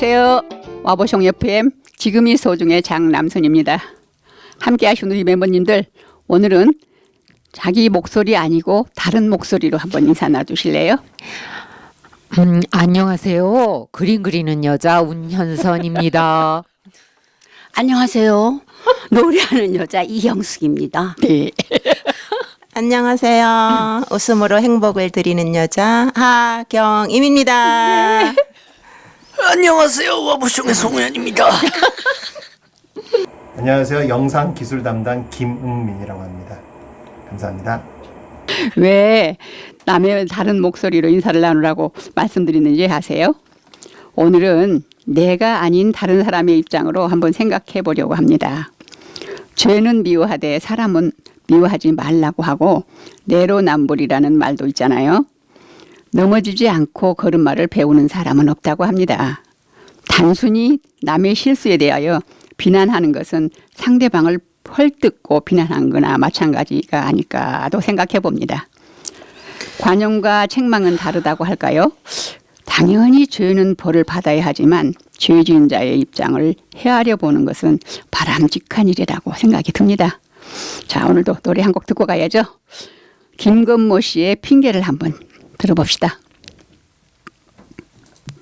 안녕하세요. 와보숑 FM 지금이 소중의 장남순입니다. 함께 하신 우리 멤버님들, 오늘은 자기 목소리 아니고 다른 목소리로 한번 인사 나누실래요? 안녕하세요. 그림 그리는 여자 운현선입니다. 안녕하세요. 노래하는 여자 이형숙입니다. 네. 안녕하세요. 웃음으로 행복을 드리는 여자 하경임입니다. 안녕하세요. 와보숑의 송우현입니다. 안녕하세요. 영상 기술 담당 김은민이라고 합니다. 감사합니다. 왜 남의 다른 목소리로 인사를 나누라고 말씀드리는지 아세요? 오늘은 내가 아닌 다른 사람의 입장으로 한번 생각해 보려고 합니다. 죄는 미워하되 사람은 미워하지 말라고 하고 내로남불이라는 말도 있잖아요. 넘어지지 않고 걸음마를 배우는 사람은 없다고 합니다. 단순히 남의 실수에 대하여 비난하는 것은 상대방을 헐뜯고 비난한 거나 마찬가지가 아닐까도 생각해 봅니다. 관용과 책망은 다르다고 할까요? 당연히 죄는 벌을 받아야 하지만 죄 지은 자의 입장을 헤아려 보는 것은 바람직한 일이라고 생각이 듭니다. 자, 오늘도 노래 한 곡 듣고 가야죠. 김건모 씨의 핑계를 한번 들어봅시다.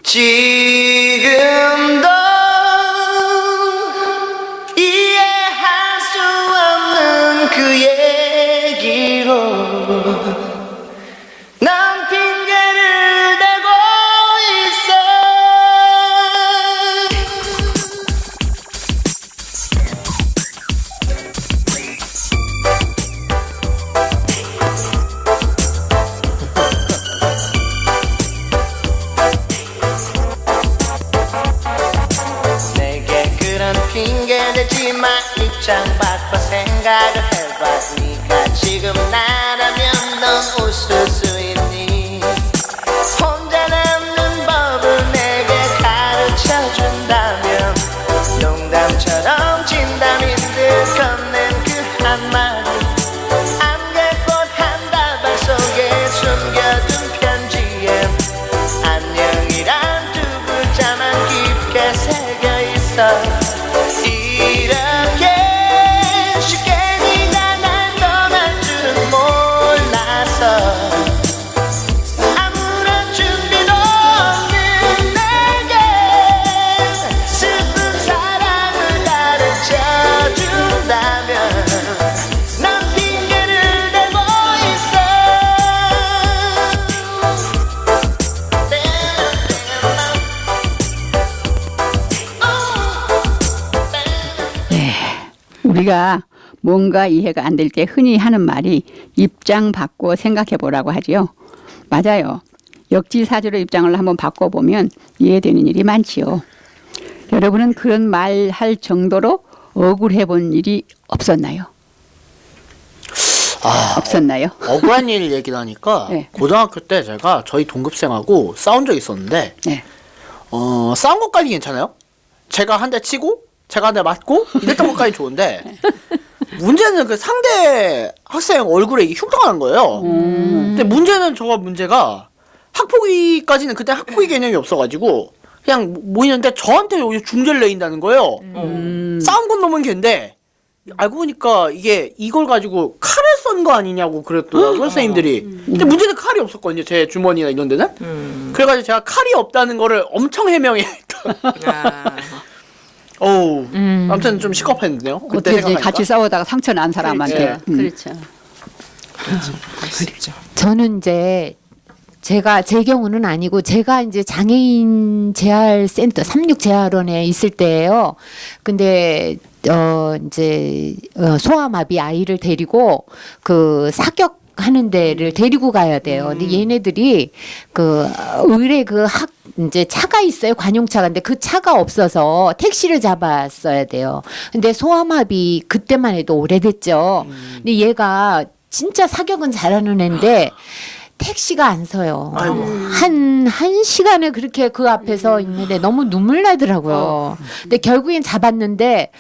지금도 이해할 수 없는 그 얘기로 난 핑계를 대고 있어. 내게 그런 핑계 대지 마. 입장 바꿔 생각을 해봐. 네가 지금 나라면 넌 웃을 수 있니? 혼자 남는 법을 내게 가르쳐 준다면 농담처럼 진담인 듯 건넨 그 한마디 안개꽃 한 다발 속에 숨겨둔 편지에 안녕이란 두 글자만 깊게 새겨있어. 이렇게 쉽게 네가 날 떠날 줄은 몰라서 아무런 준비도 없는 내게 슬픈 사랑을 가르쳐 준다면 난 핑계를 대고 있어. 우리가 뭔가 이해가 안 될 때 흔히 하는 말이 입장 바꿔 생각해 보라고 하지요. 맞아요. 역지사지로 입장을 한번 바꿔보면 이해되는 일이 많지요. 여러분은 그런 말 할 정도로 억울해 본 일이 없었나요? 없었나요? 억울한 일 얘기를 하니까 네. 고등학교 때 제가 저희 동급생하고 싸운 적이 있었는데 네. 싸운 것까지 괜찮아요. 제가 한 대 치고 제가 한 대 맞고 이랬던 것까지 좋은데 문제는 그 상대 학생 얼굴에 이게 흉터가 거예요. 근데 문제가 학폭위까지는 그때 학폭위 개념이 없어가지고 그냥 모이는데 저한테 오히려 중재를 내린다는 거예요. 싸운 건 넘은 걔인데 알고 보니까 이게 이걸 가지고 칼을 쏜 거 아니냐고 그랬더라고요 선생님들이. 근데 문제는 칼이 없었거든요. 제 주머니나 이런 데는. 그래가지고 제가 칼이 없다는 거를 엄청 해명했던. 어우, 아무튼 좀 시겁했는데요. 그때 어떻게 생각하니까. 같이 싸우다가 상처 난 사람한테. 그렇죠. 저는 이제 제가 제 경우는 아니고 제가 이제 장애인 재활센터 36재활원에 있을 때예요. 근데 이제 소아마비 아이를 데리고 그 사격 하는 데를 데리고 가야 돼요. 근데 얘네들이 그 의뢰 그 이제 차가 있어요. 관용차가. 근데 그 차가 없어서 택시를 잡았어야 돼요. 근데 소아마비 그때만 해도 오래됐죠. 근데 얘가 진짜 사격은 잘하는 애인데 택시가 안 서요. 한 시간을 그렇게 그 앞에서 있는데 너무 눈물 나더라고요. 근데 결국엔 잡았는데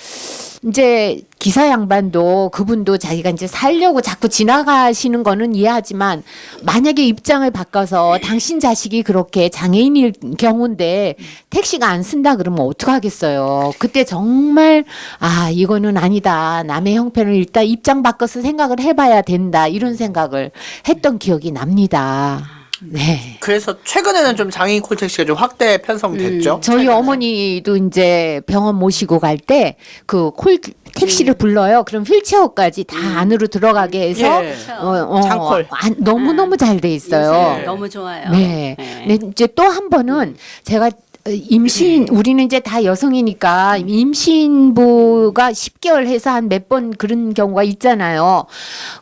이제 기사 양반도 그분도 자기가 이제 살려고 자꾸 지나가시는 거는 이해하지만 만약에 입장을 바꿔서 당신 자식이 그렇게 장애인일 경우인데 택시가 안 쓴다 그러면 어떡하겠어요. 그때 정말 아 이거는 아니다. 남의 형편을 일단 입장 바꿔서 생각을 해봐야 된다. 이런 생각을 했던 기억이 납니다. 네. 그래서 최근에는 좀 장애인 콜택시가 좀 확대 편성됐죠. 저희 어머니도 이제 병원 모시고 갈 때 그 택시를 불러요. 그럼 휠체어까지 다 안으로 들어가게 해서 예. 장콜. 너무너무 잘 돼 있어요. 요새 너무 좋아요. 네. 근데 이제 또 한 번은 제가 우리는 이제 다 여성이니까 임신부가 10개월 해서 한 몇 번 그런 경우가 있잖아요.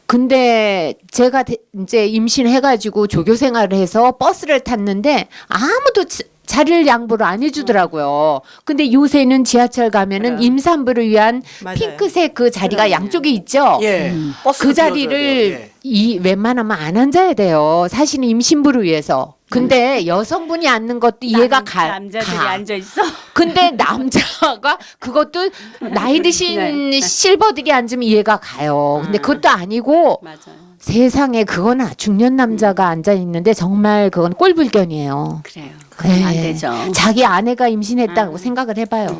근데 제가 이제 임신해가지고 조교 생활을 해서 버스를 탔는데 아무도 자리를 양보를 안 해주더라고요. 근데 요새는 지하철 가면은 임산부를 위한 맞아요. 핑크색 그 자리가 양쪽에 있죠. 예. 버스 그 들어줘야 자리를 돼요. 예. 웬만하면 안 앉아야 돼요. 사실은 임신부를 위해서. 근데 여성분이 앉는 것도 이해가 남자들이 가. 앉아 있어. 근데 남자가 그것도 나이 드신 실버들이 앉으면 이해가 가요. 근데 그것도 아니고 맞아요. 세상에 그거는 중년 남자가 앉아 있는데 정말 그건 꼴불견이에요. 그래요. 그러면 안 네. 되죠. 자기 아내가 임신했다고 생각을 해봐요.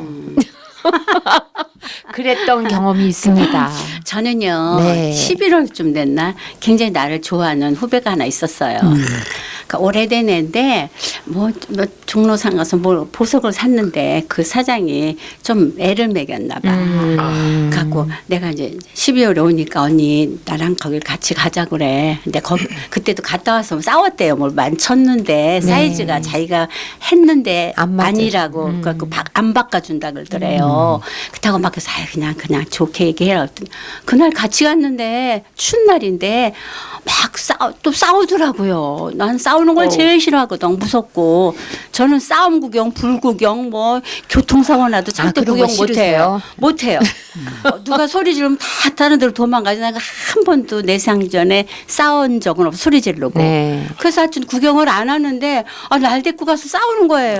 그랬던 경험이 있습니다. 저는요, 네. 11월쯤 됐나 굉장히 나를 좋아하는 후배가 하나 있었어요. 그러니까 오래된 애인데 뭐 종로상 가서 뭐 보석을 샀는데 그 사장이 좀 애를 먹였나 봐. 갖고 내가 이제 12월에 오니까 언니 나랑 거길 같이 가자 그래. 근데 그때도 갔다 와서 싸웠대요. 뭘 만쳤는데 사이즈가 자기가 했는데 안 맞아요. 아니라고 그래갖고 안 바꿔준다 그러더래요. 그렇다고 막 그래서 그냥 좋게 얘기해라. 그날 같이 갔는데 추운 날인데 막 또 싸우더라고요. 난 싸우는 걸 제일 싫어하거든. 무섭고. 저는 싸움 구경, 불 구경, 뭐 교통사고 나도 절대 그런 구경 거 못해요. 싫으세요? 못해요. 누가 소리 지르면 다 다른 데로 도망가지. 내가 한 번도 내 생전에 싸운 적은 없어. 소리 지르고. 네. 그래서 하여튼 구경을 안 하는데 날 데리고 가서 싸우는 거예요.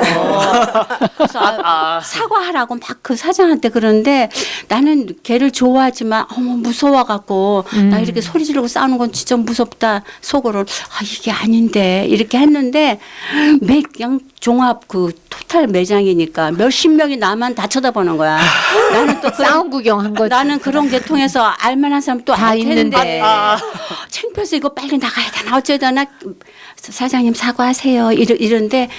그래서 사과하라고 막 그 사장한테 그러는데 나는 걔를 좋아하지만 어머 무서워갖고 나 이렇게 소리 지르고 싸우는 건 진짜 무섭다. 속으로 이게 아닌데 이렇게 했는데 그냥 종합 그 토탈 매장이니까 몇십 명이 나만 다 쳐다보는 거야. 나는 또 싸움 구경한 거지. 나는 그런 게 통해서 알만한 사람 또 다 있는데. 창피해서 이거 빨리 나가야 되나 어쩌다나 사장님 사과하세요 이런데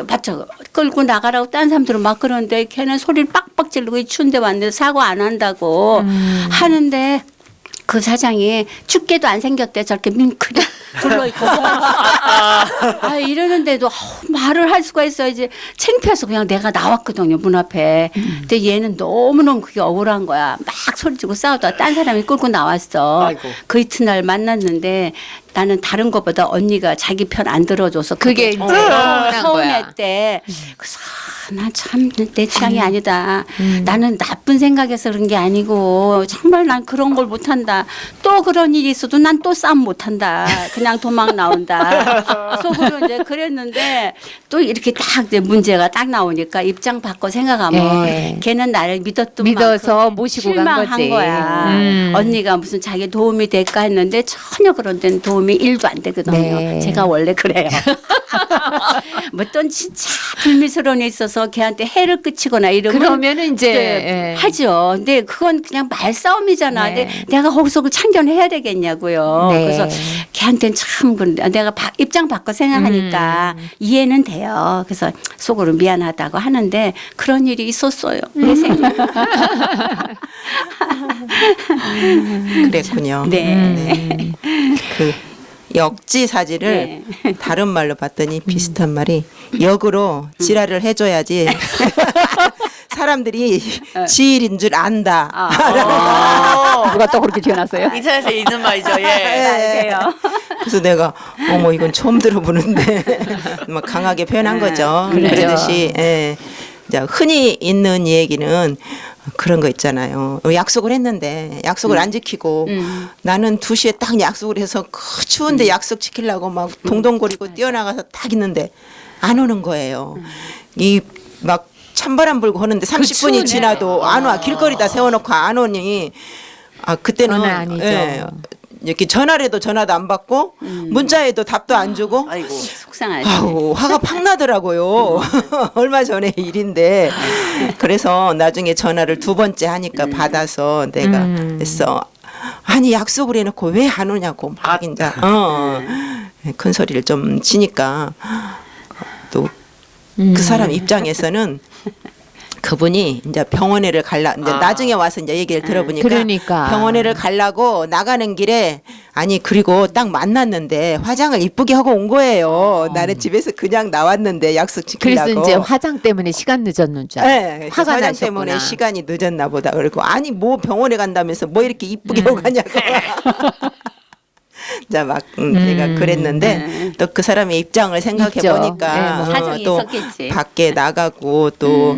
맞죠 끌고 나가라고 딴 사람들은 막 그러는데 걔는 소리를 빡빡 지르고 이 추운데 왔는데 사과 안 한다고 하는데 그 사장이 춥게도 안 생겼대. 저렇게 밍크리 둘러있고. 이러는데도 말을 할 수가 있어야지. 창피해서 그냥 내가 나왔거든요. 문 앞에. 근데 얘는 너무너무 그게 억울한 거야. 막 소리치고 싸우다가 딴 사람이 끌고 나왔어. 아이고. 그 이튿날 만났는데 나는 다른 것보다 언니가 자기 편 안 들어줘서 그게 이제 서운한 거야. 서운했대. 그래서 난 참 내 취향이 아니다. 나는 나쁜 생각해서 그런 게 아니고 정말 난 그런 걸 못한다. 또 그런 일이 있어도 난 또 싸움 못한다. 그냥 도망 나온다. 속으로 이제 그랬는데 또 이렇게 딱 이제 문제가 딱 나오니까 입장 바꿔 생각하면 예. 걔는 나를 믿었던 믿어서 만큼 모시고 간 실망한 거지. 거야. 언니가 무슨 자기 도움이 될까 했는데 전혀 그런 데는 도움이 1도 안 되거든요. 네. 제가 원래 그래요. 뭐 어떤 진짜 불미스러운 일 있어서 걔한테 해를 끼치거나 이러면 그러면은 이제 네, 예. 하죠. 근데 그건 그냥 말싸움이잖아. 네. 근데 내가 거기서 그걸 참견해야 되겠냐고요. 네. 그래서 걔한테는 참 그런데 내가 입장 바꿔 생각하니까 이해는 돼요. 그래서 속으로 미안하다고 하는데 그런 일이 있었어요. 내 생각. 그랬군요. 네. 그 역지사지를 다른 말로 봤더니 비슷한 말이 역으로 지랄을 해줘야지 사람들이 지일인 줄 안다. 누가 또 그렇게 지어놨어요? 인터넷에 있는 말이죠. 예. 알게요. 그래서 내가 어머 이건 처음 들어보는데 막 강하게 표현한 거죠. 그렇죠. 그러듯이 이제 흔히 있는 얘기는 그런 거 있잖아요. 약속을 했는데 약속을 안 지키고 나는 2시에 딱 약속을 해서 그 추운데 약속 지키려고 막 동동거리고 뛰어나가서 딱 있는데 안 오는 거예요. 이 막 찬바람 불고 하는데 30분이 추운데. 지나도 안 와. 길거리다 세워놓고 안 오니 그때는 그건 아니죠. 이렇게 전화해도 전화도 안 받고 문자에도 답도 안 주고 아이고. 속상하지. 아우 화가 팍 나더라고요. 얼마 전에 일인데 그래서 나중에 전화를 두 번째 하니까 받아서 내가 했어. 아니 약속을 해놓고 왜 안 오냐고 막 이제 큰 소리를 좀 치니까 또 그 사람 입장에서는 그분이 이제 병원에를 갈라 이제 나중에 와서 이제 얘기를 들어보니까 그러니까. 병원에를 가려고 나가는 길에 아니 그리고 딱 만났는데 화장을 이쁘게 하고 온 거예요. 나는 집에서 그냥 나왔는데 약속 지키려고. 그래서 이제 화장 때문에 시간 늦었는 줄 알아요. 네, 화가 화장 나셨구나. 때문에 시간이 늦었나 보다. 그리고 아니 뭐 병원에 간다면서 뭐 이렇게 이쁘게 하고 가냐고. 자, 막 내가 그랬는데 또 그 사람의 입장을 생각해 있죠. 보니까 네, 뭐. 사정이 또 있었겠지. 밖에 나가고 또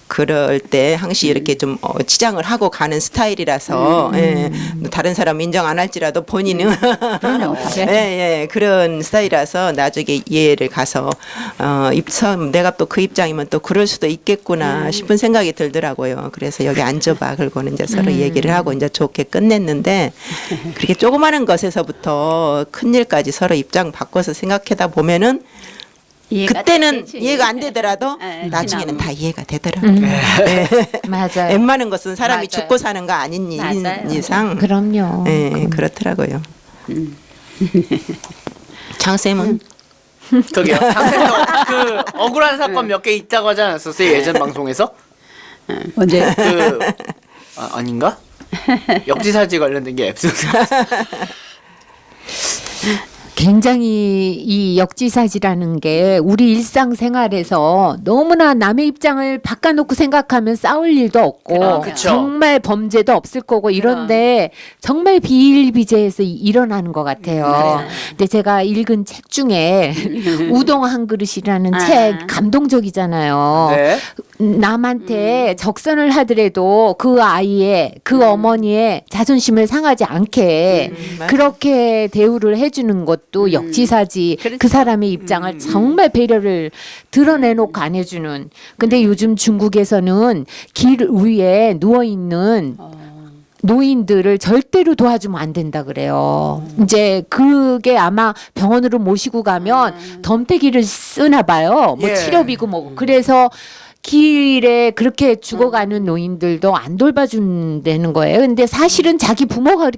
그럴 때 항시 이렇게 좀 치장을 하고 가는 스타일이라서 예, 다른 사람 인정 안 할지라도 본인은 예, 예, 그런 스타일이라서 나중에 이해를 가서 내가 또 그 입장이면 또 그럴 수도 있겠구나 싶은 생각이 들더라고요. 그래서 여기 앉아봐. 그러고는 이제 서로 얘기를 하고 이제 좋게 끝냈는데 그렇게 조그마한 것에서부터 큰 일까지 서로 입장 바꿔서 생각하다 보면은 이해가 그때는 되지. 이해가 안 되더라도 네, 나중에는 지나면. 다 이해가 되더라고요. 맞아요. 웬만한 것은 사람이 맞아요. 죽고 사는 거 아닌 맞아요. 이상 그럼요. 예, 그렇더라고요. 장쌤은 저기요. 장생도 그 억울한 사건 몇 개 있다고 하지 않았었어요? 예전 방송에서? 언제 아닌가? 역지사지 관련된 게 에피소드. 굉장히 이 역지사지라는 게 우리 일상생활에서 너무나 남의 입장을 바꿔놓고 생각하면 싸울 일도 없고 그쵸. 정말 범죄도 없을 거고 이런데 정말 비일비재해서 일어나는 것 같아요. 근데 제가 읽은 책 중에 우동 한 그릇이라는 책 감동적이잖아요. 네. 남한테 적선을 하더라도 그 아이의 그 어머니의 자존심을 상하지 않게 맞아요. 그렇게 대우를 해주는 것도 역지사지 그 사람의 입장을 정말 배려를 드러내놓고 안 해주는. 근데 요즘 중국에서는 길 위에 누워있는 노인들을 절대로 도와주면 안 된다 그래요. 이제 그게 아마 병원으로 모시고 가면 덤태기를 쓰나 봐요. 뭐 예. 치료비고 뭐. 그래서 길에 그렇게 죽어가는 노인들도 안 돌봐준다는 거예요. 근데 사실은 자기 부모가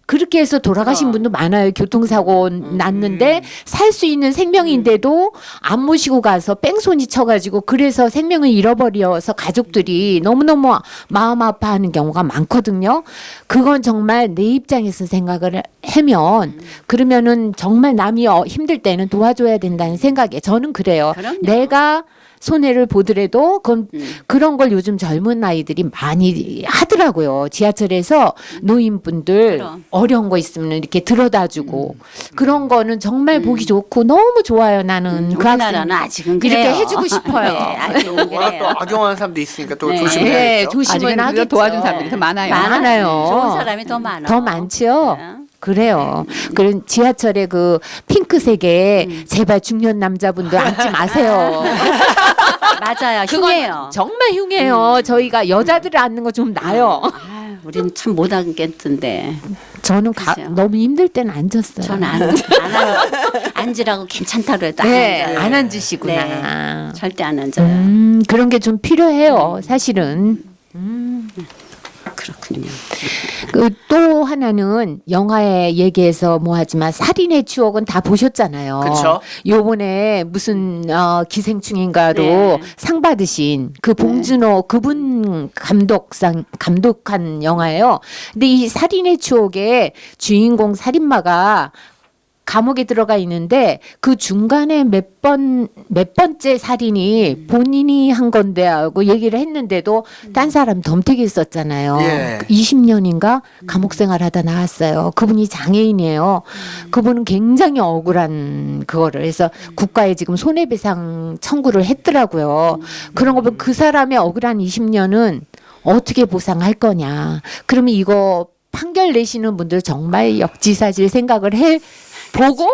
그렇게 해서 돌아가신 분도 많아요. 교통사고 났는데 살 수 있는 생명인데도 안 모시고 가서 뺑소니 쳐가지고 그래서 생명을 잃어버려서 가족들이 너무너무 마음 아파하는 경우가 많거든요. 그건 정말 내 입장에서 생각을 하면 그러면은 정말 남이 힘들 때는 도와줘야 된다는 생각에 저는 그래요. 그럼요. 내가 손해를 보더라도 그런 걸 요즘 젊은 아이들이 많이 하더라고요. 지하철에서 노인분들 그럼. 어려운 거 있으면 이렇게 들어다주고 그런 거는 정말 보기 좋고 너무 좋아요. 나는 그 우리나라는 아직은 이렇게 그래요. 해주고 싶어요. 네, 아직은 워낙 또 그래요. 악용하는 사람도 있으니까 또 네. 네, 조심해야겠죠. 조심은 아직은 하겠죠. 그거 도와준 사람들이 더 많아요. 많아요. 좋은 사람이 더 많아. 더 많지요. 네. 그래요. 그런 지하철에 그 핑크색에 제발 중년 남자분들 앉지 마세요. 맞아요. 그건 흉해요. 정말 흉해요. 저희가 여자들을 앉는 거 좀 나요. 아, 우리는 참 못 앉겠던데. 저는 그죠. 너무 힘들 때는 앉았어요. 전 앉으라고 괜찮다 그래도 네, 안 앉아요. 안 앉으시구나. 절대 안 앉아요. 그런 게 좀 필요해요. 사실은. 그렇군요. 또 하나는 영화에 얘기해서 뭐 하지만 살인의 추억은 다 보셨잖아요. 그쵸. 요번에 무슨 기생충인가로 네. 상 받으신 그 봉준호 그분 감독한 영화예요. 근데 이 살인의 추억에 주인공 살인마가 감옥에 들어가 있는데 그 중간에 몇 번째 살인이 본인이 한 건데 하고 얘기를 했는데도 딴 사람 덤태기 썼잖아요. 예. 20년인가 감옥 생활하다 나왔어요. 그분이 장애인이에요. 그분은 굉장히 억울한 그거를 해서 국가에 지금 손해배상 청구를 했더라고요. 그런 거 보면 그 사람의 억울한 20년은 어떻게 보상할 거냐. 그러면 이거 판결 내시는 분들 정말 역지사질 생각을 보고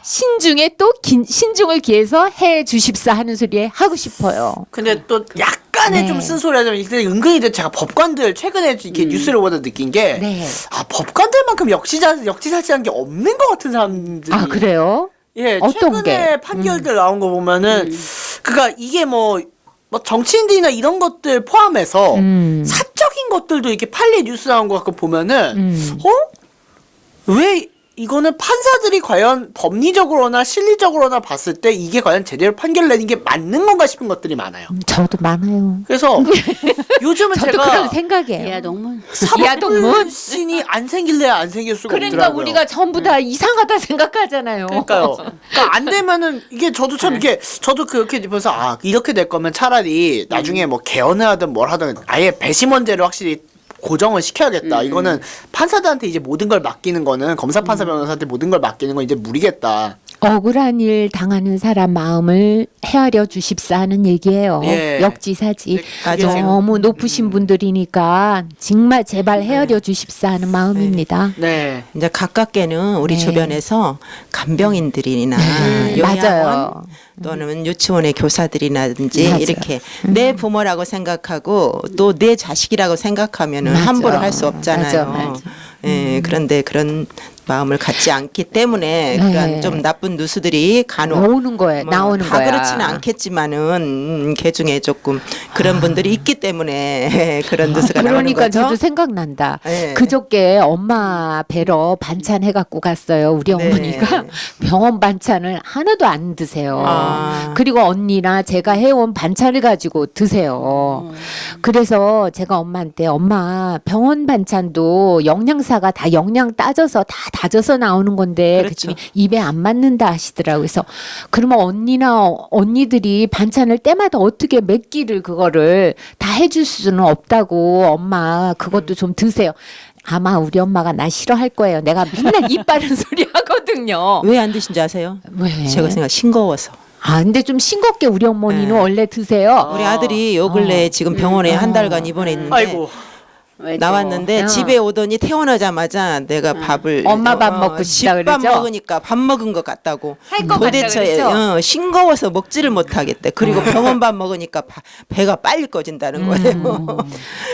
신중에 또 신중을 기해서 해 주십사 하는 소리에 하고 싶어요. 근데 또 약간의 네. 좀 쓴소리하자면 일단 은근히 제가 법관들 최근에 이렇게 뉴스를 보다 느낀 게 네. 법관들만큼 역지사지한 게 없는 것 같은 사람들이 아 그래요? 예, 어떤 최근에 게? 판결들 나온 거 보면은 그러니까 이게 뭐 정치인들이나 이런 것들 포함해서 사적인 것들도 이렇게 판례 뉴스 나온 거 갖고 보면은 왜 이거는 판사들이 과연 법리적으로나 실리적으로나 봤을 때 이게 과연 제대로 판결 내는 게 맞는 건가 싶은 것들이 많아요. 저도 많아요. 그래서 요즘은 저도 제가 그런 생각이에요. 이하동문. 이하동문. 신이 안 생길래 안 생길 수가 그러니까 없더라고요. 우리가 전부 다 이상하다 생각하잖아요. 그러니까요. 그러니까 안 되면은 이게 저도 참 이렇게 저도 그렇게 보면서 이렇게 될 거면 차라리 나중에 뭐 개헌을 하든 뭘 하든 아예 배심원제를 확실히 고정을 시켜야겠다. 이거는 판사들한테 이제 모든 걸 맡기는 거는 검사, 판사, 변호사한테 모든 걸 맡기는 건 이제 무리겠다. 억울한 일 당하는 사람 마음을 헤아려 주십사 하는 얘기예요. 예. 역지사지. 맞아요. 너무 높으신 분들이니까 정말 제발 헤아려 주십사 하는 마음입니다. 네. 이제 가깝게는 우리 네. 주변에서 간병인들이나 요양원 맞아요. 또는 유치원의 교사들이라든지 맞아요. 이렇게 내 부모라고 생각하고 또 내 자식이라고 생각하면은 맞아. 함부로 할 수 없잖아요. 맞아. 예, 그런데 그런 마음을 갖지 않기 때문에 네. 그런 좀 나쁜 뉴스들이 간혹 나오는 거예요. 뭐 나오는 다 거야. 그렇지는 않겠지만은 개 중에 조금 그런 분들이 있기 때문에 그런 뉴스가 나오는 그러니까 거죠. 저도 생각난다. 네. 그저께 엄마 뵈러 반찬 해갖고 갔어요. 우리 네. 어머니가 병원 반찬을 하나도 안 드세요. 아. 그리고 언니나 제가 해온 반찬을 가지고 드세요. 그래서 제가 엄마한테 엄마 병원 반찬도 영양사가 다 영양 따져서 다 다져서 나오는 건데 그렇죠. 그랬더니 입에 안 맞는다 하시더라고요. 그래서 그러면 언니나 언니들이 반찬을 때마다 어떻게 몇 끼를 그거를 다 해줄 수는 없다고 엄마 그것도 좀 드세요. 아마 우리 엄마가 나 싫어할 거예요. 내가 맨날 입 바른 소리 하거든요. 왜 안 드신지 아세요? 왜? 제가 생각 싱거워서. 아 근데 좀 싱겁게 우리 어머니는 네. 원래 드세요. 우리 아들이 요 근래 지금 병원에 한 달간 입원해 있는데 아이고. 나왔는데 어. 집에 오더니 태어나자마자 내가 밥을 엄마 밥 먹고 싶다 집밥 그러죠? 먹으니까 밥 먹은 것 같다고 살것 같다 그랬죠? 싱거워서 먹지를 못하겠대. 그리고 병원 밥 먹으니까 배가 빨리 꺼진다는 거예요.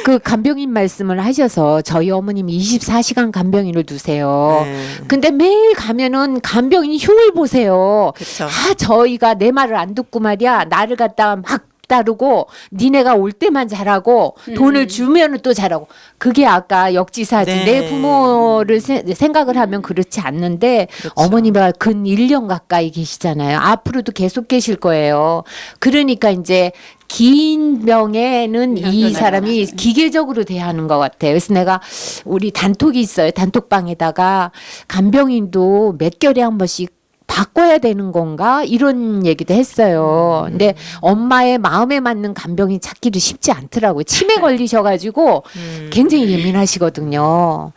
그 간병인 말씀을 하셔서 저희 어머님이 24시간 간병인을 두세요. 네. 근데 매일 가면은 간병인 흉을 보세요. 그쵸. 아 저희가 내 말을 안 듣고 말이야 나를 갖다가 막 따르고 니네가 올 때만 잘하고 돈을 주면은 또 잘하고 그게 아까 역지사지 네. 내 부모를 생각을 하면 그렇지 않는데 그렇죠. 어머니가 근 1년 가까이 계시잖아요. 앞으로도 계속 계실 거예요. 그러니까 이제 긴 병에는 이 사람이 기계적으로 대하는 것 같아요. 그래서 내가 우리 단톡이 있어요. 단톡방에다가 간병인도 몇 개월에 한 번씩 바꿔야 되는 건가 이런 얘기도 했어요. 근데 엄마의 마음에 맞는 간병인 찾기도 쉽지 않더라고요. 치매 걸리셔가지고 굉장히 예민하시거든요.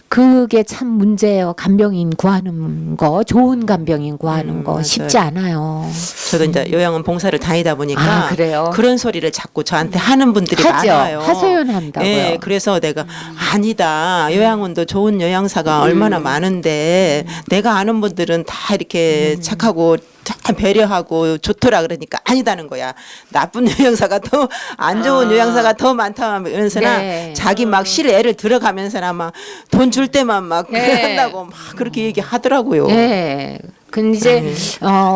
그게 참 문제예요. 간병인 구하는 거, 좋은 간병인 구하는 거 맞아요. 쉽지 않아요. 저도 이제 요양원 봉사를 다니다 보니까 아, 그래요? 그런 소리를 자꾸 저한테 하는 분들이 하죠. 많아요. 하소연한다고요. 예, 그래서 내가 아니다. 요양원도 좋은 요양사가 얼마나 많은데 내가 아는 분들은 다 이렇게 착하고 참 배려하고 좋더라 그러니까 아니다는 거야. 나쁜 요양사가 더 안 좋은 요양사가 더 많다면서나 네. 자기 막 실애를 들어가면서나 막 돈 줄 때만 막 네. 한다고 막 그렇게 얘기하더라고요. 네. 근데 이제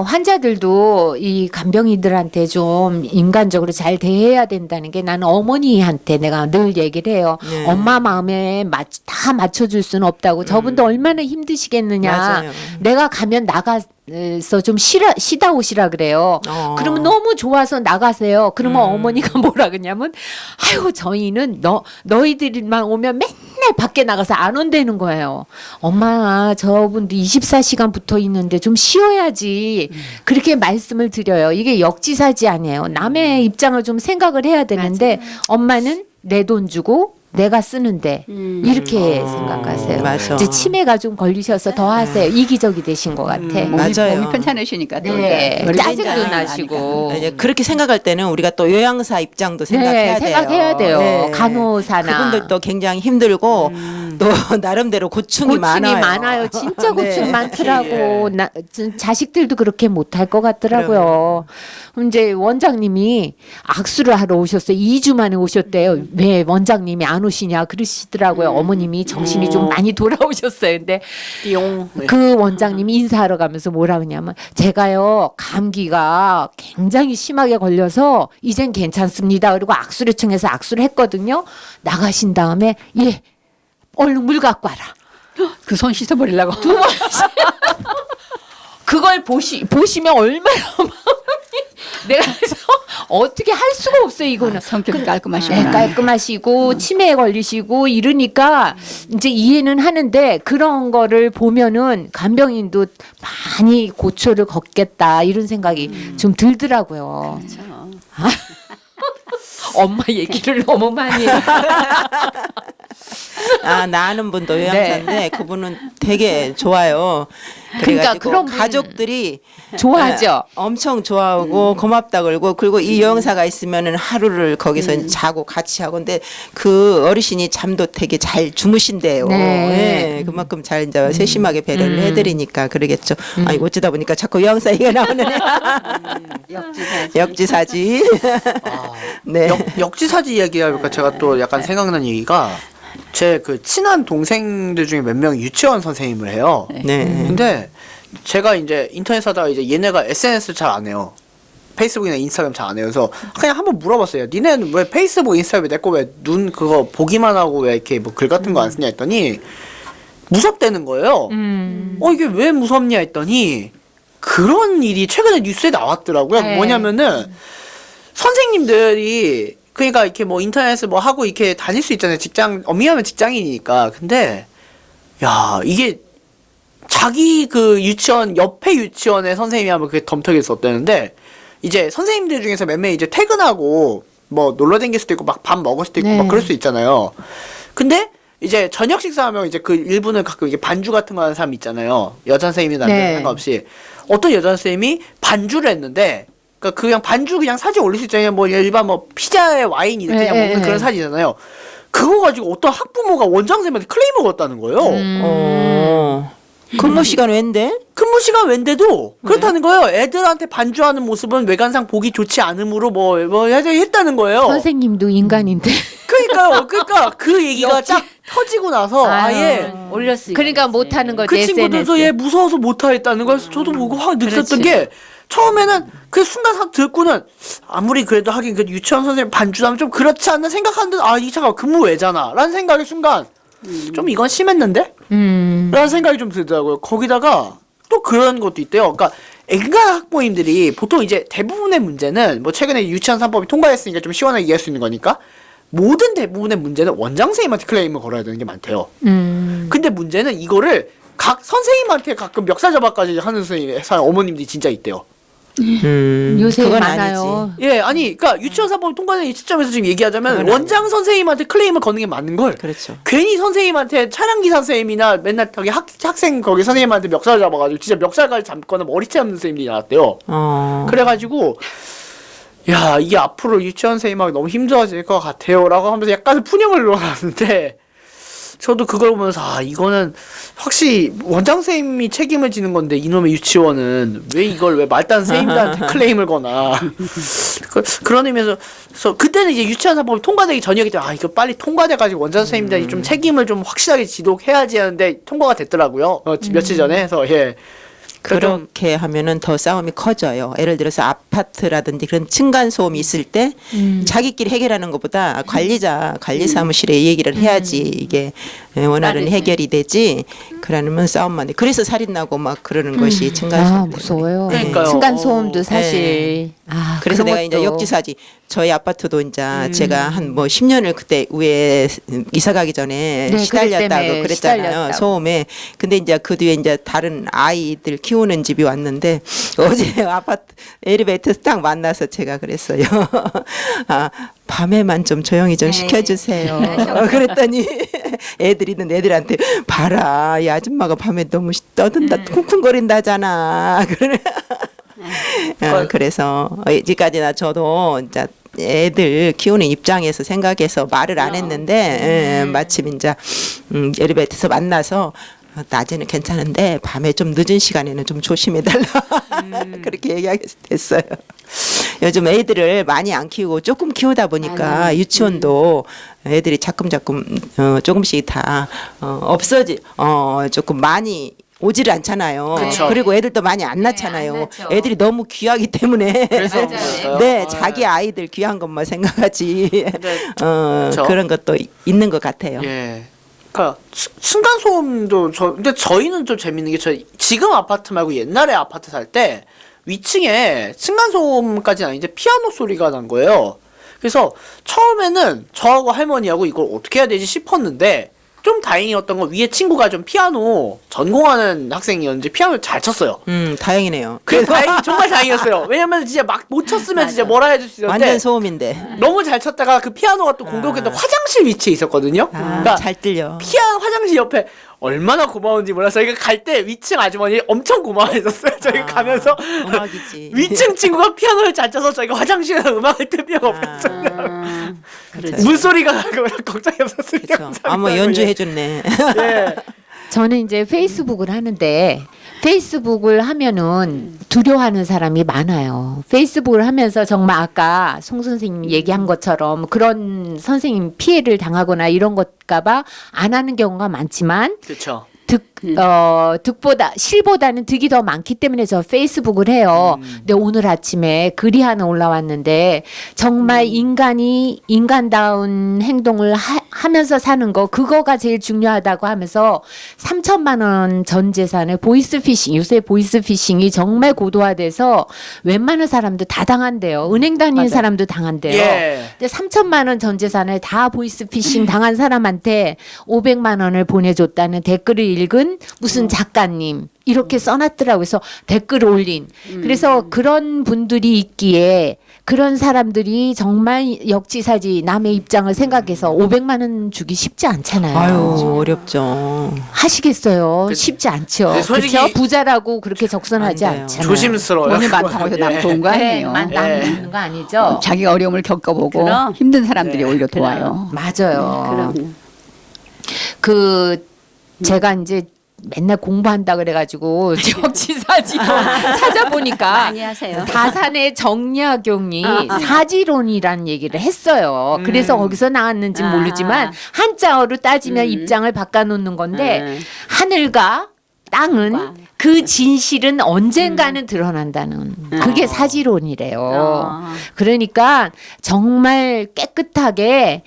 환자들도 이 간병인들한테 좀 인간적으로 잘 대해야 된다는 게 나는 어머니한테 내가 늘 얘기를 해요. 네. 엄마 마음에 다 맞춰줄 수는 없다고. 저분도 얼마나 힘드시겠느냐. 맞아요. 내가 가면 나가서 좀 쉬다 오시라 그래요. 그러면 너무 좋아서 나가세요. 그러면 어머니가 뭐라 그러냐면 아유 저희는 너희들만 오면 맨날 밖에 나가서 안 온다는 거예요. 엄마 저분도 24시간 붙어 있는데 좀 쉬어야지. 그렇게 말씀을 드려요. 이게 역지사지 아니에요. 남의 입장을 좀 생각을 해야 되는데 엄마는 내 돈 주고 내가 쓰는데 이렇게 생각하세요. 맞아. 이제 치매가 좀 걸리셔서 더 하세요. 이기적이 되신 것 같아. 맞아요. 몸이 편찮으시니까 또 네. 이렇게 짜증도 어린이집에 나시고. 이제 그렇게 생각할 때는 우리가 또 요양사 입장도 생각해야 네, 돼요. 생각해야 돼요. 네. 간호사나. 그분들도 굉장히 힘들고 또 나름대로 고충이 많아요. 진짜 고충 네. 많더라고. 자식들도 그렇게 못할 것 같더라고요. 이제 원장님이 악수를 하러 오셨어요. 2주 만에 오셨대요. 왜 원장님이 안 오시냐 그러시더라고요. 어머님이 정신이 좀 많이 돌아오셨어요. 근데 띠용. 네. 그 원장님이 인사하러 가면서 뭐라 그러냐면 제가요 감기가 굉장히 심하게 걸려서 이젠 괜찮습니다. 그리고 악수를 청해서 악수를 했거든요. 나가신 다음에 예 얼른 물 갖고 와라. 그 손 씻어버리려고. 그걸 보시면 얼마나 마음이 내가 그래서 어떻게 할 수가 없어요 이거는. 성격이 깔끔하시구나. 네, 깔끔하시고 치매에 걸리시고 이러니까 이제 이해는 하는데 그런 거를 보면은 간병인도 많이 고초를 걷겠다 이런 생각이 좀 들더라고요. 엄마 얘기를 너무 많이 해요. 아, 나 아는 분도 요양사인데 그분은 되게 좋아요. 그러니까 그래가지고 그런 분 가족들이 좋아하죠. 엄청 좋아하고 고맙다 그러고 그리고 이 요양사가 있으면은 하루를 거기서 자고 같이 하고 근데 그 어르신이 잠도 되게 잘 주무신대요. 네. 예, 그만큼 잘 이제 세심하게 배려를 해드리니까 그러겠죠. 아니 어쩌다 보니까 자꾸 요양사 얘기가 나오네. 역지사지. 네. 역지사지 이야기하니까 제가 또 약간 생각난 얘기가 제 그 친한 동생들 중에 몇 명이 유치원 선생님을 해요. 네. 근데 제가 이제 인터넷 하다가 이제 얘네가 SNS 잘 안 해요. 페이스북이나 인스타그램 잘 안 해요. 그래서 그냥 한번 물어봤어요. 니네는 왜 페이스북, 인스타그램 내 거 왜 눈 그거 보기만 하고 왜 이렇게 뭐 글 같은 거 안 쓰냐 했더니 무섭다는 거예요. 이게 왜 무섭냐 했더니 그런 일이 최근에 뉴스에 나왔더라고요. 네. 뭐냐면은 선생님들이 그러니까 이렇게 뭐 인터넷을 뭐 하고 이렇게 다닐 수 있잖아요. 직장, 엄밀하면 직장인이니까. 근데, 야, 이게 자기 그 유치원, 옆에 유치원의 선생님이 하면 그게 덤터기를 썼다는데, 이제 선생님들 중에서 몇 명이 이제 퇴근하고 뭐 놀러 다닐 수도 있고 막 밥 먹을 수도 있고 네. 막 그럴 수 있잖아요. 근데 이제 저녁 식사하면 이제 그 일부는 가끔 이게 반주 같은 거 하는 사람 있잖아요. 여자 선생님이나 남자 네. 상관없이. 어떤 여자 선생님이 반주를 했는데, 그러니까 그냥 반주 그냥 사진 올릴 수 있잖아요. 뭐 일반 뭐 피자에 와인 이렇게 그냥 먹는 그런 사진이잖아요. 그거 가지고 어떤 학부모가 원장 선생님한테 클레임을 걸었다는 거예요. 근무 시간 웬데? 근무 시간 웬데도 그렇다는 거예요. 애들한테 반주하는 모습은 외관상 보기 좋지 않으므로 뭐 했다는 거예요. 선생님도 인간인데. 그러니까요. 그러니까 그 얘기가 딱 터지고 나서 아예 올렸으니까. 그러니까 못하는 거지. 그 친구들도 SNS. 얘 무서워서 못하겠다는 걸 저도 보고 확 느꼈던 게 처음에는 그 순간 싹 듣고는 아무리 그래도 하긴 그 유치원 선생님 반주하면 좀 그렇지 않나 생각하는데 이 차가 근무 외잖아 라는 생각이 순간 좀 이건 심했는데? 라는 생각이 좀 들더라고요. 거기다가 또 그런 것도 있대요. 그러니까 엔간 학부모님들이 보통 이제 대부분의 문제는 뭐 최근에 유치원 3법이 통과했으니까 좀 시원하게 이해할 수 있는 거니까 모든 대부분의 문제는 원장 선생님한테 클레임을 걸어야 되는 게 많대요. 근데 문제는 이거를 각 선생님한테 가끔 멱살잡아까지 하는 사람 어머님들이 진짜 있대요. 요새 그건 많아요. 아니지. 예, 아니, 그러니까 유치원 3법이 통과된 이 시점에서 지금 얘기하자면 그건 원장 선생님한테 클레임을 거는 게 맞는 걸. 그렇죠. 괜히 선생님한테 차량기사 선생님이나 맨날 거기 학생 거기 선생님한테 멱살 잡아가지고 진짜 멱살까지 잡거나 머리채 잡는 선생님들이 나왔대요. 그래가지고 야 이게 앞으로 유치원 선생님하고 너무 힘들어질 것 같아요라고 하면서 약간 푸념을 놓았는데 저도 그걸 보면서 이거는 확실히 원장 선생님이 책임을 지는 건데 이놈의 유치원은 왜 이걸 왜 말단 선생님들한테 클레임을 거나 그런 의미에서 그래서 그때는 이제 유치원 3법이 통과되기 전이었기 때문에 이거 빨리 통과돼가지고 원장 선생님들이 좀 책임을 좀 확실하게 지도해야지 하는데 통과가 됐더라고요. 며칠 전에 해서 예. 그렇게 하면은 더 싸움이 커져요. 예를 들어서 아파트라든지 그런 층간 소음이 있을 때 자기끼리 해결하는 것보다 관리 사무실에 얘기를 해야지 이게 원활한 해결이 되지. 그러면 싸움만 돼. 그래서 살인 나고 막 그러는 것이 층간 소음. 무서워요. 그러니까요. 층간 소음도 사실 아, 그래서 그런 내가 이제 것도. 역지사지 저희 아파트도 이제 제가 한 뭐 10년을 그때 위에 이사 가기 전에 네, 시달렸다고 그것 때문에 그랬잖아요. 시달렸다고. 소음에. 근데 이제 그 뒤에 이제 다른 아이들 키우는 집이 왔는데 어제 아파트 엘리베이터에서 딱 만나서 제가 그랬어요. 아, 밤에만 좀 조용히 좀 네. 시켜주세요. 그랬더니 애들이는 애들한테 봐라 이 아줌마가 밤에 너무 떠든다 쿵쿵거린다잖아. 그래. 그래서 이제까지나 저도 이제 애들 키우는 입장에서 생각해서 말을 안 했는데 마침 이제 엘리베이터에서 만나서 낮에는 괜찮은데 밤에 좀 늦은 시간에는 좀 조심해달라 그렇게 얘기하게 됐어요. 요즘 애들을 많이 안 키우고 조금 키우다 보니까 유치원도 애들이 자꾸 조금씩 다 조금 많이 오지를 않잖아요. 그쵸. 그리고 애들도 많이 안 낳잖아요. 안 낳죠. 애들이 너무 귀하기 때문에 그래서 맞아요. 그럴까요? 네, 자기 아이들 귀한 것만 생각하지. 그쵸. 그런 것도 있는 것 같아요. 예. 그러니까 층간 소음도 근데 저희는 좀 재밌는 게 지금 아파트 말고 옛날에 아파트 살 때 위층에 층간 소음까지는 아닌데 피아노 소리가 난 거예요. 그래서 처음에는 저하고 할머니하고 이걸 어떻게 해야 되지 싶었는데 좀 다행이었던 건 위에 친구가 좀 피아노 전공하는 학생이었는지 피아노를 잘 쳤어요. 다행이네요. 그게 정말 다행이었어요. 왜냐면 진짜 막 못 쳤으면 진짜 뭐라 해줄 수 있었는데 완전 소음인데. 너무 잘 쳤다가 그 피아노가 또 공교롭게도 화장실 위치에 있었거든요. 그러니까 잘 들려. 피아노 화장실 옆에 얼마나 고마운지 몰라서 저희가 갈 때 위층 아주머니 엄청 고마워했었어요. 저희가 가면서 음악이지. 위층 친구가 피아노를 잘 쳐서 저희가 화장실에서 음악을 틀 필요가 없었어요. 물소리가 걱정이 없었으니까. 그렇죠. 아뭐 연주해줬네. 예. 저는 이제 페이스북을 하는데 페이스북을 하면은 두려워하는 사람이 많아요. 페이스북을 하면서 정말 아까 송 선생님 얘기한 것처럼 그런 선생님 피해를 당하거나 이런 것까봐 안 하는 경우가 많지만 그렇죠. 득보다 실보다는 득이 더 많기 때문에 저 페이스북을 해요. 근데 오늘 아침에 글이 하나 올라왔는데 정말 인간이 인간다운 행동을 하면서 사는 거 그거가 제일 중요하다고 하면서 3천만 원 전 재산을 보이스피싱 요새 보이스피싱이 정말 고도화돼서 웬만한 사람도 다 당한대요. 은행 다니는 맞아요. 사람도 당한대요. 예. 근데 3천만 원 전 재산을 다 보이스피싱 당한 사람한테 500만 원을 보내줬다는 댓글을 읽은 무슨 작가님 이렇게 써놨더라고요. 그래서 댓글을 올린. 그래서 그런 분들이 있기에 그런 사람들이 정말 역지사지 남의 입장을 생각해서 500만 원 주기 쉽지 않잖아요. 아유 어렵죠. 하시겠어요? 쉽지 않죠. 네, 솔직히 그렇죠? 부자라고 그렇게 적선하지 안 돼요. 않잖아요. 조심스러워요. 돈이 많다고 해서 남 좋은 거 아니에요. 남는 거 아니죠? 자기가 어려움을 겪어보고 그럼. 힘든 사람들이 네. 오히려 도와요. 맞아요. 그럼요. 제가 이제 맨날 공부한다 그래가지고 지역지사지로 찾아보니까 많이 하세요. 다산의 정약용이 사지론이라는 얘기를 했어요. 그래서 거기서 나왔는지 모르지만 한자어로 따지면 입장을 바꿔놓는 건데 하늘과 땅은 그 진실은 언젠가는 드러난다는 그게 사지론이래요. 그러니까 정말 깨끗하게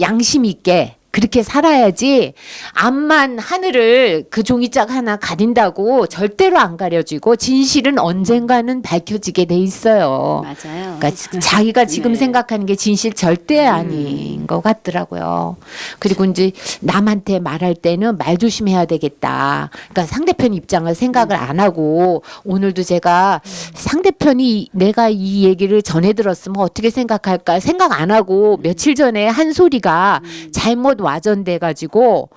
양심 있게 그렇게 살아야지 앞만 하늘을 그 종이짝 하나 가린다고 절대로 안 가려지고 진실은 언젠가는 밝혀지게 돼 있어요. 맞아요. 그러니까 자기가 지금 네. 생각하는 게 진실 절대 아닌 것 같더라고요. 그리고 이제 남한테 말할 때는 말 조심해야 되겠다. 그러니까 상대편 입장을 생각을 안 하고 오늘도 제가 상대편이 내가 이 얘기를 전해 들었으면 어떻게 생각할까 생각 안 하고 며칠 전에 한 소리가 잘못 와전돼 가지고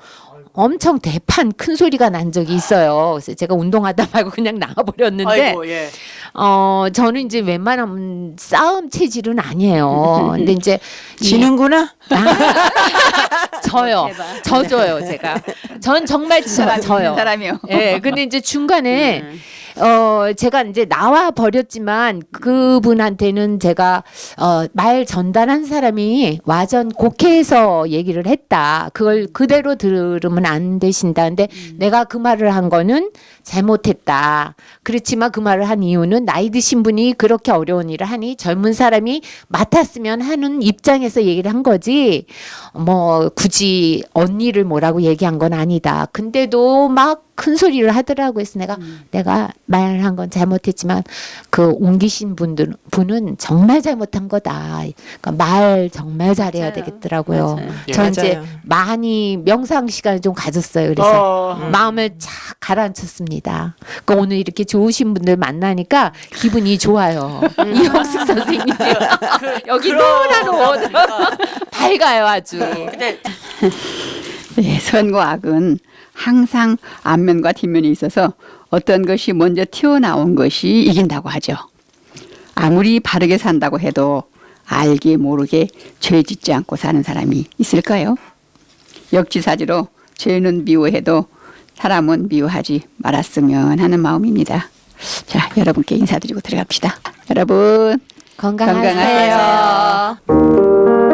엄청 대판 큰 소리가 난 적이 있어요. 그래서 제가 운동하다 말고 그냥 나와버렸는데 아이고 예. 저는 이제 웬만하면 싸움 체질은 아니에요. 근데 이제 지는구나. 저요. 저줘요, 제가. 전 정말 저요. 사람이요. 예, 근데 이제 중간에 제가 이제 나와 버렸지만 그분한테는 제가 말 전달한 사람이 와전 곡해서 얘기를 했다. 그걸 그대로 들으면 안 되신다. 근데 내가 그 말을 한 거는 잘못했다. 그렇지만 그 말을 한 이유는 나이 드신 분이 그렇게 어려운 일을 하니 젊은 사람이 맡았으면 하는 입장에서 얘기를 한 거지. 뭐 굳이 언니를 뭐라고 얘기한 건 아니다. 근데도 막 큰 소리를 하더라고요. 그래서 내가 말한 건 잘못했지만 그 옮기신 분은 정말 잘못한 거다. 그러니까 말 정말 잘해야 맞아요. 되겠더라고요. 맞아요. 예. 저 이제 맞아요. 많이 명상 시간을 좀 가졌어요. 그래서 마음을 착 가라앉혔습니다. 그러니까 오늘 이렇게 좋으신 분들 만나니까 기분이 좋아요. 이영숙 선생님 여기 너무나도 밝아요 아주. 근데 네, 선과 악은 항상 앞면과 뒷면이 있어서 어떤 것이 먼저 튀어나온 것이 이긴다고 하죠. 아무리 바르게 산다고 해도 알게 모르게 죄 짓지 않고 사는 사람이 있을까요? 역지사지로 죄는 미워해도 사람은 미워하지 말았으면 하는 마음입니다. 자, 여러분께 인사드리고 들어갑시다. 여러분 건강하세요. 건강하세요.